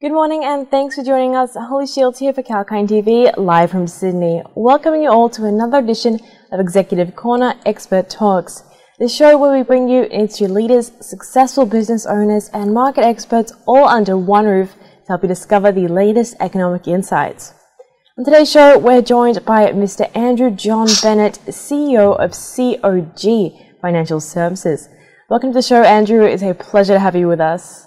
Good morning and thanks for joining us. Holly Shields here for 𝐾𝐿 TV, live from Sydney, welcoming you all to another edition of Executive Corner Expert Talks, the show where we bring you industry leaders, successful business owners and market experts all under one roof to help you discover the latest economic insights. On today's show, we're joined by Mr. Andrew John Bennett, CEO of COG Financial Services. Welcome to the show, Andrew. It's a pleasure to have you with us.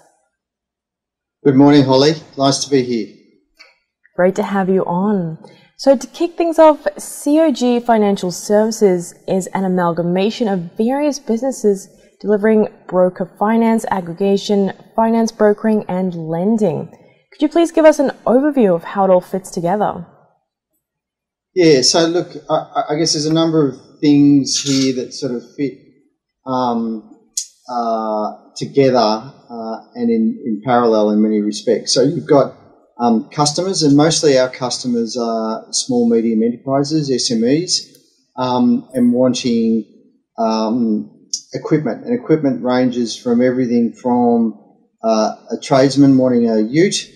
Good morning, Holly. Nice to be here. Great to have you on. So to kick things off, COG Financial Services is an amalgamation of various businesses delivering broker finance, aggregation, finance brokering and lending. Could you please give us an overview of how it all fits together? Yeah, so look, I guess there's a number of things here that sort of fit together and in parallel in many respects. So you've got customers, and mostly our customers are small, medium enterprises, SMEs, and wanting equipment. And equipment ranges from everything from a tradesman wanting a ute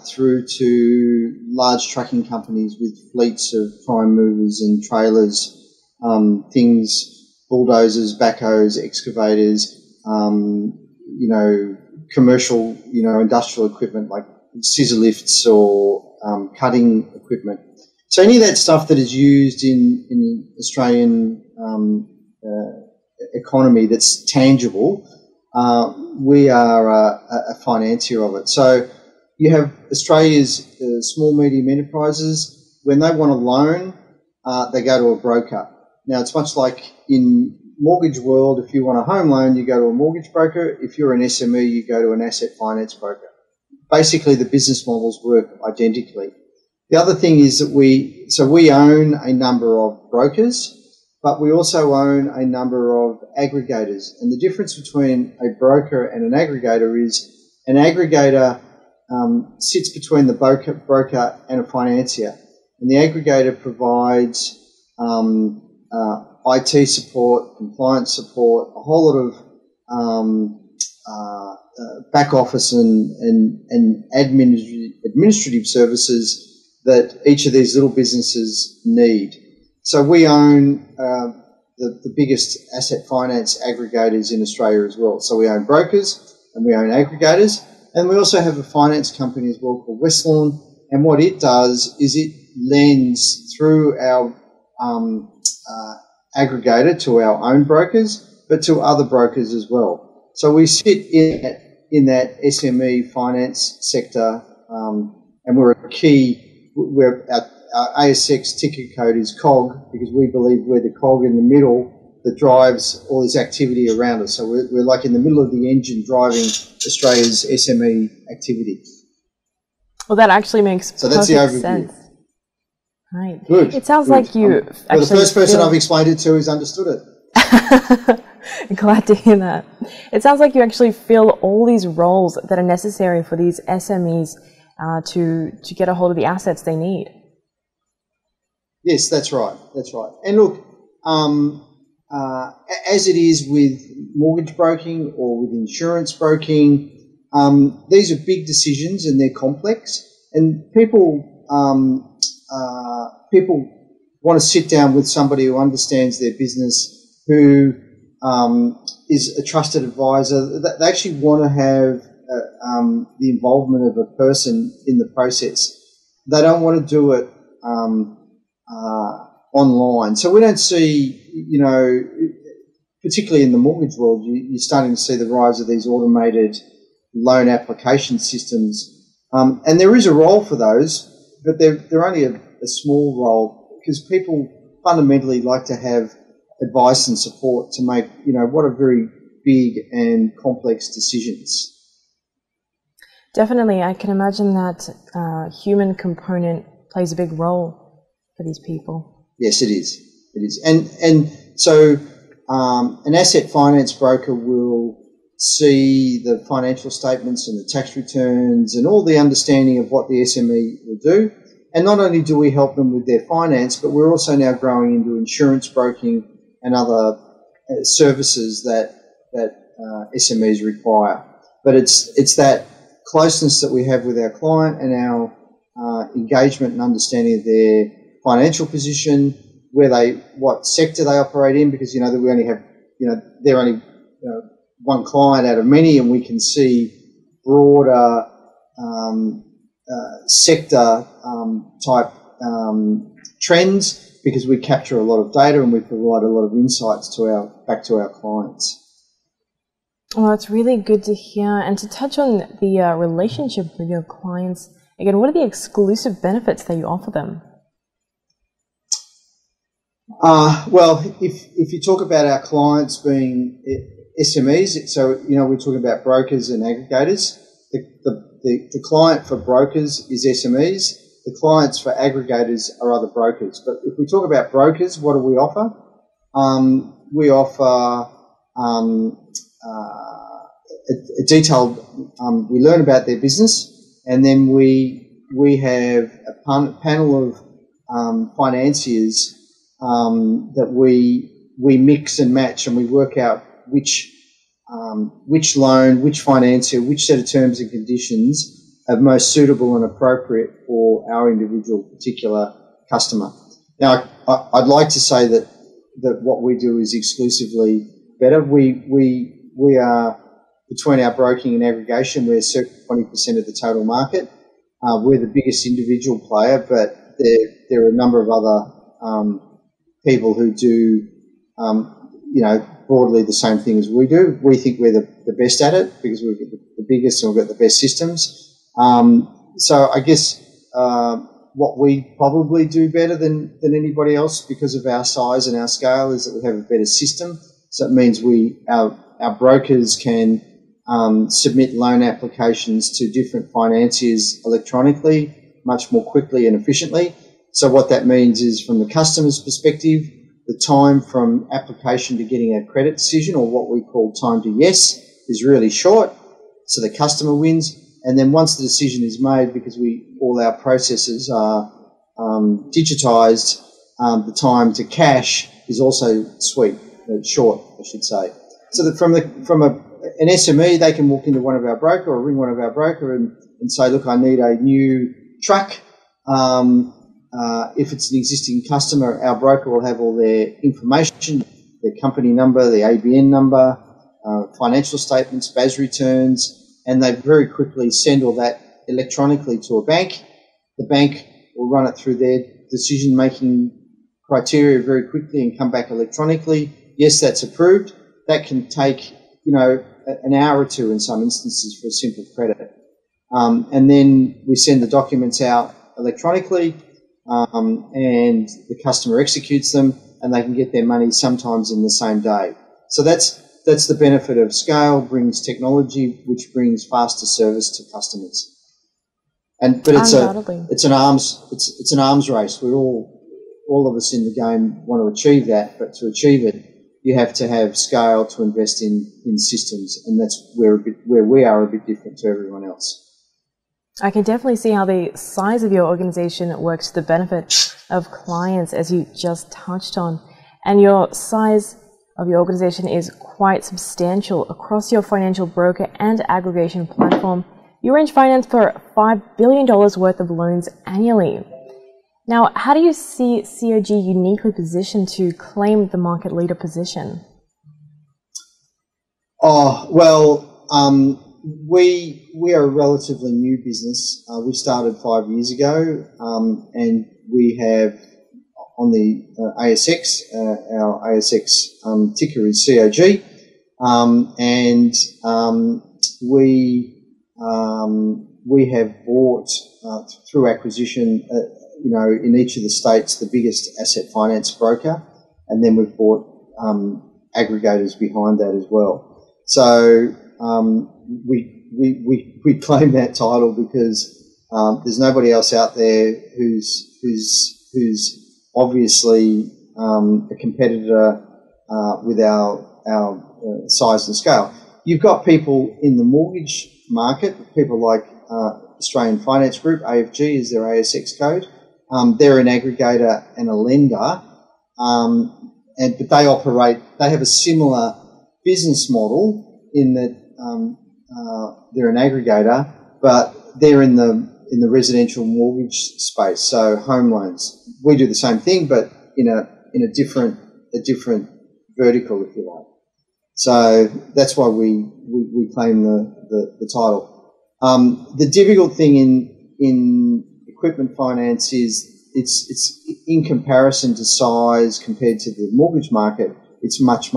through to large trucking companies with fleets of prime movers and trailers, bulldozers, backhoes, excavators, commercial, industrial equipment like scissor lifts or cutting equipment. So any of that stuff that is used in the Australian economy that's tangible, we are a financier of it. So you have Australia's small, medium enterprises. When they want a loan, they go to a broker. Now, it's much like in mortgage world. If you want a home loan, you go to a mortgage broker. If you're an SME, you go to an asset finance broker. Basically, the business models work identically. The other thing is that we own a number of brokers, but we also own a number of aggregators. And the difference between a broker and an aggregator is an aggregator sits between the broker and a financier. And the aggregator provides IT support, compliance support, a whole lot of back office and administrative services that each of these little businesses need. So we own the biggest asset finance aggregators in Australia as well. So we own brokers and we own aggregators, and we also have a finance company as well called Westlawn. And what it does is it lends through our aggregator to our own brokers, but to other brokers as well. So we sit in that SME finance sector, and we're a key. Our ASX ticker code is COG because we believe we're the cog in the middle that drives all this activity around us. So we're like in the middle of the engine driving Australia's SME activity. Well, that actually makes perfect sense. Right. Good. It sounds like you well, the first person I've explained it to has understood it. Glad to hear that. It sounds like you actually fill all these roles that are necessary for these SMEs to get a hold of the assets they need. Yes, that's right. That's right. And look, as it is with mortgage broking or with insurance broking, these are big decisions and they're complex, and people want to sit down with somebody who understands their business, who is a trusted advisor. They actually want to have the involvement of a person in the process. They don't want to do it online. So we don't see, particularly in the mortgage world, you're starting to see the rise of these automated loan application systems. And there is a role for those, but they're only a small role because people fundamentally like to have advice and support to make, what are very big and complex decisions. Definitely. I can imagine that human component plays a big role for these people. Yes, it is. It is. And so an asset finance broker will see the financial statements and the tax returns and all the understanding of what the SME will do. And not only do we help them with their finance, but we're also now growing into insurance broking and other services that SMEs require. But it's that closeness that we have with our client and our engagement and understanding of their financial position, what sector they operate in, because, that we only have, they're only one client out of many, and we can see broader sector type trends, because we capture a lot of data and we provide a lot of insights back to our clients. Well, it's really good to hear. And to touch on the relationship with your clients, again, what are the exclusive benefits that you offer them? Well, if you talk about our clients being SMEs, so, we're talking about brokers and aggregators. The client for brokers is SMEs. The clients for aggregators are other brokers. But if we talk about brokers, what do we offer? We offer a detailed, we learn about their business, and then we have a panel of financiers that we mix and match, and we work out which loan, which financier, which set of terms and conditions are most suitable and appropriate for our individual particular customer. Now, I'd like to say that what we do is exclusively better. We are, between our broking and aggregation, we're circa 20% of the total market. We're the biggest individual player, but there are a number of other people who do, broadly the same thing as we do. We think we're the best at it because we've got the biggest and we've got the best systems. So I guess what we probably do better than anybody else because of our size and our scale is that we have a better system. So it means our brokers can submit loan applications to different financiers electronically much more quickly and efficiently. So what that means is, from the customer's perspective, the time from application to getting a credit decision, or what we call time to yes, is really short. So the customer wins. And then once the decision is made, because all our processes are digitised, the time to cash is also short, I should say. So that from an SME, they can walk into one of our broker or ring one of our broker and say, look, I need a new truck. If it's an existing customer, our broker will have all their information, their company number, their ABN number, financial statements, BAS returns, and they very quickly send all that electronically to a bank. The bank will run it through their decision-making criteria very quickly and come back electronically. Yes, that's approved. That can take, an hour or two in some instances for a simple credit. And then we send the documents out electronically, and the customer executes them, and they can get their money sometimes in the same day. So that's the benefit of scale. Brings technology, which brings faster service to customers. But it's an arms race. We're all of us in the game want to achieve that, but to achieve it, you have to have scale to invest in systems, and that's where we are a bit different to everyone else. I can definitely see how the size of your organization works to the benefit of clients, as you just touched on. And your size of your organization is quite substantial. Across your financial broker and aggregation platform, you arrange finance for $5 billion worth of loans annually. Now, how do you see COG uniquely positioned to claim the market leader position? We are a relatively new business. We started 5 years ago, and we have on the ASX, our ASX ticker is COG, and we have bought through acquisition, in each of the states, the biggest asset finance broker, and then we've bought aggregators behind that as well. So we claim that title because there's nobody else out there who's obviously a competitor with our size and scale. You've got people in the mortgage market, people like Australian Finance Group, AFG is their ASX code. They're an aggregator and a lender, but they have a similar business model in that they're an aggregator, but they're in the residential mortgage space, so home loans. We do the same thing, but in a different vertical, if you like. So that's why we claim the title. The difficult thing in equipment finance is it's in comparison to size compared to the mortgage market, it's much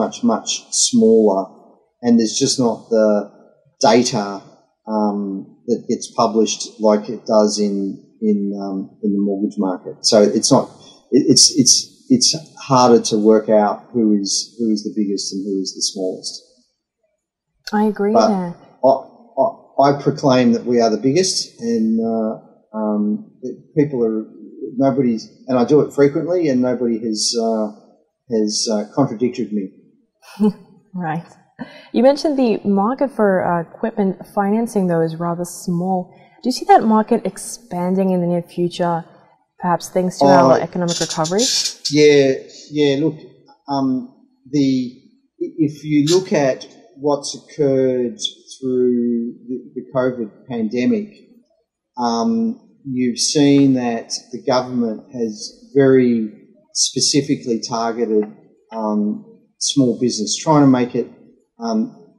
smaller, and there's just not the data that gets published like it does in the mortgage market. So it's harder to work out who is the biggest and who is the smallest. I agree but there. I proclaim that we are the biggest, and nobody's, and I do it frequently, and nobody has contradicted me. Right. You mentioned the market for equipment financing, though, is rather small. Do you see that market expanding in the near future, perhaps thanks to our economic recovery? Yeah. Look, if you look at what's occurred through the COVID pandemic, you've seen that the government has very specifically targeted small business, trying to make it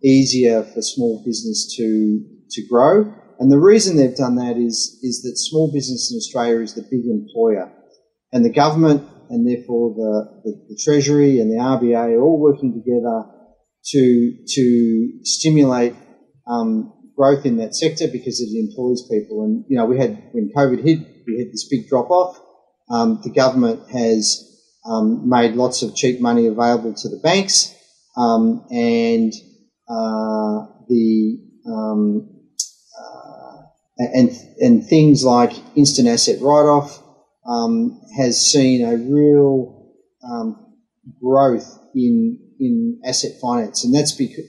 easier for small business to grow. And the reason they've done that is that small business in Australia is the big employer, and the government and therefore the Treasury and the RBA are all working together to stimulate growth in that sector because it employs people. And when COVID hit, we had this big drop off. The government has made lots of cheap money available to the banks, and things like instant asset write-off has seen a real growth in asset finance, and that's because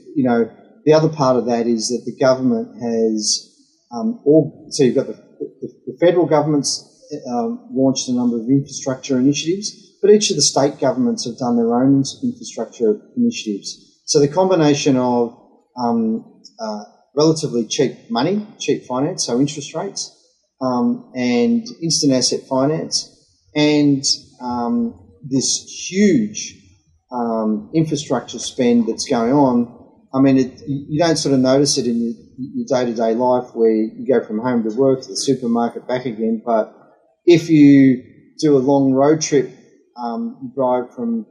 the other part of that is that the government has so you've got the federal government's launched a number of infrastructure initiatives, but each of the state governments have done their own infrastructure initiatives. So the combination of relatively cheap money, cheap finance, so interest rates, and instant asset finance, and this huge infrastructure spend that's going on. I mean, you don't sort of notice it in your day-to-day life where you go from home to work to the supermarket back again, but if you do a long road trip, you drive from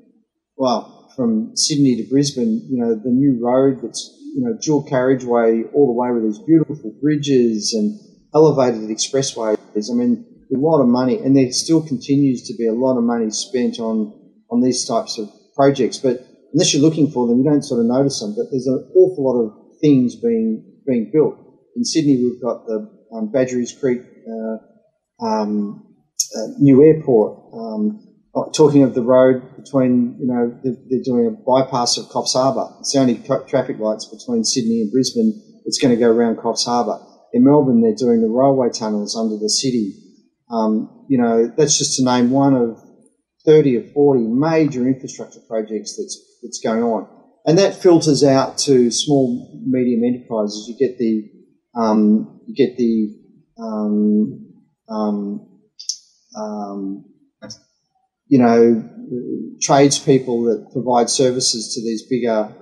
Sydney to Brisbane, the new road that's dual carriageway all the way with these beautiful bridges and elevated expressways. I mean, a lot of money, and there still continues to be a lot of money spent on these types of projects. But unless you're looking for them, you don't sort of notice them. But there's an awful lot of things being built. In Sydney, we've got the Badgerys Creek new airport. Talking of the road between, they're doing a bypass of Coffs Harbour. It's the only traffic lights between Sydney and Brisbane. It's going to go around Coffs Harbour. In Melbourne, they're doing the railway tunnels under the city. That's just to name one of 30 or 40 major infrastructure projects that's going on. And that filters out to small, medium enterprises. You get the tradespeople that provide services to these bigger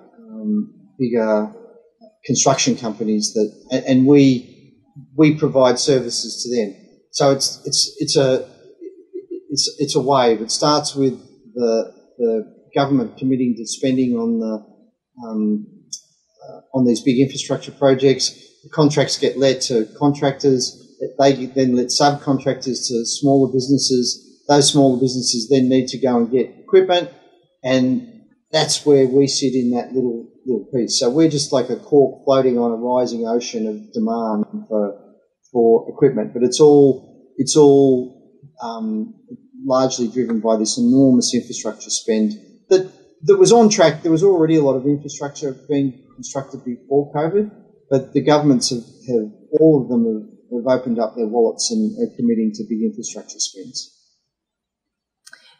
construction companies and we provide services to them. So it's a wave. It starts with the government committing to spending on these big infrastructure projects. The contracts get let to contractors. They then let subcontractors to smaller businesses. Those smaller businesses then need to go and get equipment, and that's where we sit in that little piece. So we're just like a cork floating on a rising ocean of demand for equipment, but it's all largely driven by this enormous infrastructure spend that was on track. There was already a lot of infrastructure being constructed before COVID, but the governments have all of them have opened up their wallets and are committing to big infrastructure spends.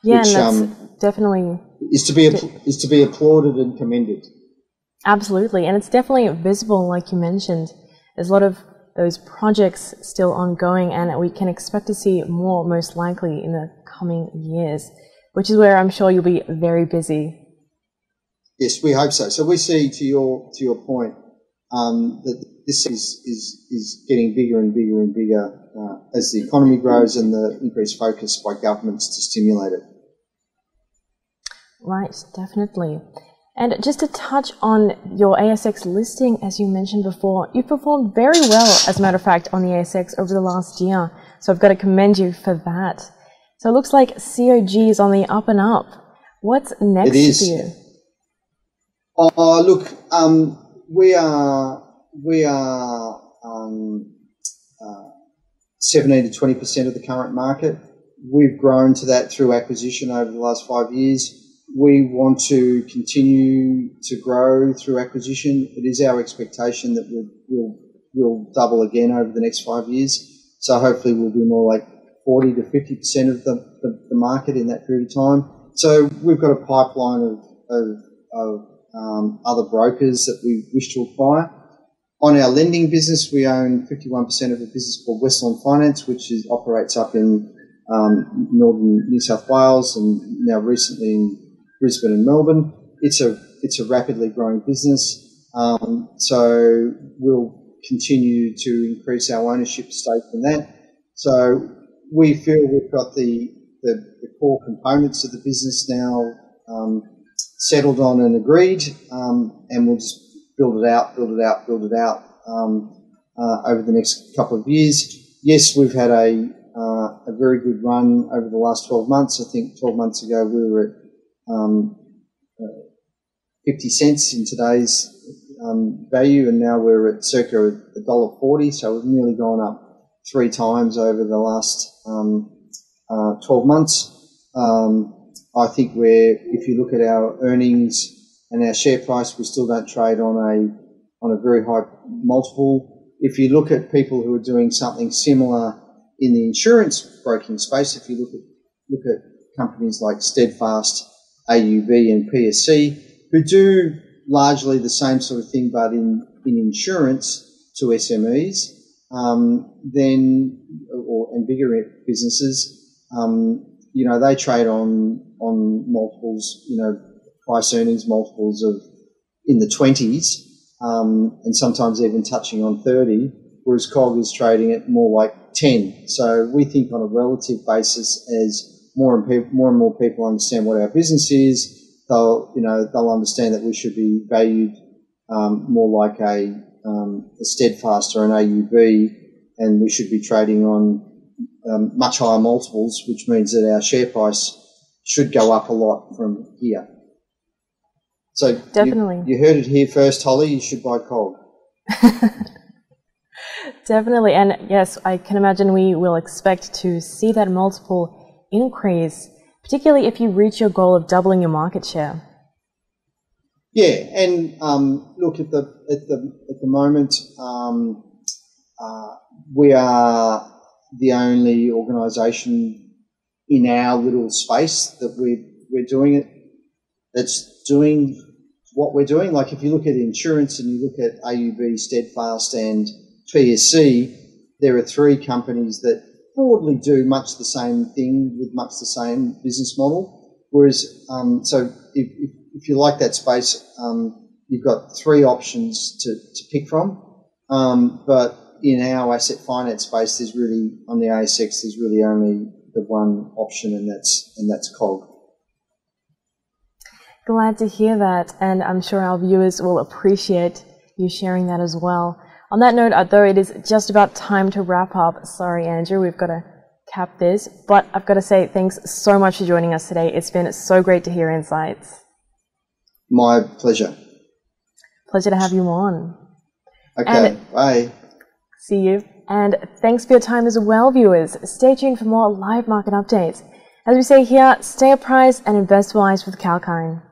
Yeah, which, and that's definitely is to be applauded and commended. Absolutely, and it's definitely visible, like you mentioned. There's a lot of those projects still ongoing, and we can expect to see more most likely in the coming years, which is where I'm sure you'll be very busy. Yes, we hope so. So we see, to your point, that this is getting bigger and bigger and bigger as the economy grows and the increased focus by governments to stimulate it. Right, definitely. And just to touch on your ASX listing, as you mentioned before, you performed very well, as a matter of fact, on the ASX over the last year. So I've got to commend you for that. So it looks like COG is on the up and up. What's next for you? Look, we are 17 to 20% of the current market. We've grown to that through acquisition over the last 5 years. We want to continue to grow through acquisition. It is our expectation that we'll double again over the next 5 years. So hopefully we'll be more like 40 to 50% of the market in that period of time. So we've got a pipeline of other brokers that we wish to acquire. On our lending business, we own 51% of a business called Westland Finance, which operates up in northern New South Wales and now recently in Brisbane and Melbourne. It's a rapidly growing business, so we'll continue to increase our ownership stake in that. So we feel we've got the core components of the business now settled on and agreed, and we'll just build it out over the next couple of years. Yes, we've had a very good run over the last 12 months. I think 12 months ago we were at 50 cents in today's value, and now we're at circa $1.40. So we've nearly gone up 3 times over the last 12 months. I think if you look at our earnings and our share price, we still don't trade on a very high multiple. If you look at people who are doing something similar in the insurance broking space, if you look at companies like Steadfast, AUB and PSC, who do largely the same sort of thing but in insurance to SMEs, and bigger businesses, they trade on multiples, price earnings multiples of in the 20s, and sometimes even touching on 30, whereas COG is trading at more like 10. So we think on a relative basis, as more and more people understand what our business is, they'll understand that we should be valued more like a Steadfast or an AUB, and we should be trading on much higher multiples, which means that our share price should go up a lot from here. So definitely, you heard it here first, Holly. You should buy COG. Definitely, and yes, I can imagine we will expect to see that multiple increase, particularly if you reach your goal of doubling your market share. Yeah, and look at the moment, we are the only organisation in our little space that we're doing it. That's doing what we're doing. Like if you look at insurance and you look at AUB, Steadfast, and PSC, there are 3 companies that broadly do much the same thing with much the same business model. Whereas, so if you like that space, you've got 3 options to pick from. But in our asset finance space, there's really, on the ASX, there's really only the one option, and that's COG. Glad to hear that, and I'm sure our viewers will appreciate you sharing that as well. On that note, though, it is just about time to wrap up. Sorry, Andrew, we've got to cap this, but I've got to say thanks so much for joining us today. It's been so great to hear insights. My pleasure. Pleasure to have you on. Okay, and bye. See you. And thanks for your time as well, viewers. Stay tuned for more live market updates. As we say here, stay apprised and invest wise with 𝐊𝐚𝐥𝐤𝐘𝐿.